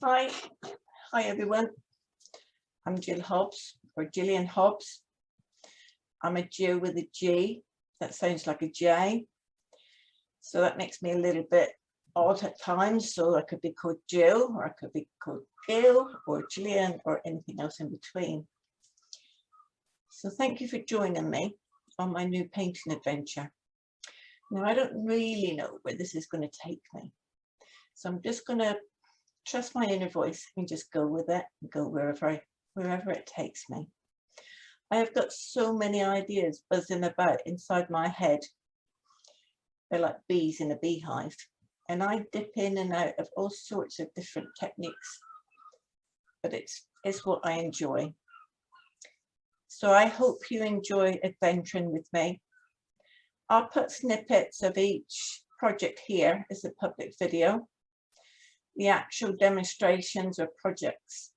Hi everyone. I'm Gill Hobbs, or Gillian Hobbs. I'm a Jill with a G. That sounds like a J. So that makes me a little bit odd at times. So I could be called Jill, or I could be called Gill, or Gillian, or anything else in between. So thank you for joining me on my new painting adventure. Now I don't really know where this is going to take me. So I'm just going to trust my inner voice and just go with it and go wherever it takes me. I have got so many ideas buzzing about inside my head. They're like bees in a beehive, and I dip in and out of all sorts of different techniques, but it's what I enjoy. So I hope you enjoy adventuring with me. I'll put snippets of each project here as a public video. The actual demonstrations or projects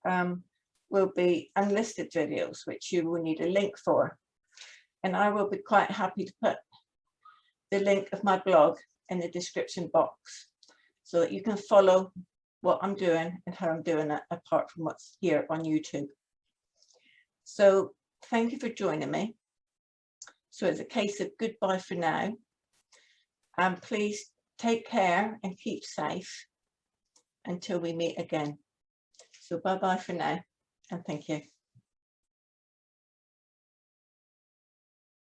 will be unlisted videos, which you will need a link for. And I will be quite happy to put the link of my blog in the description box so that you can follow what I'm doing and how I'm doing it, apart from what's here on YouTube. So thank you for joining me. So it's a case of goodbye for now. And please take care and keep safe until we meet again. So bye bye for now, and thank you.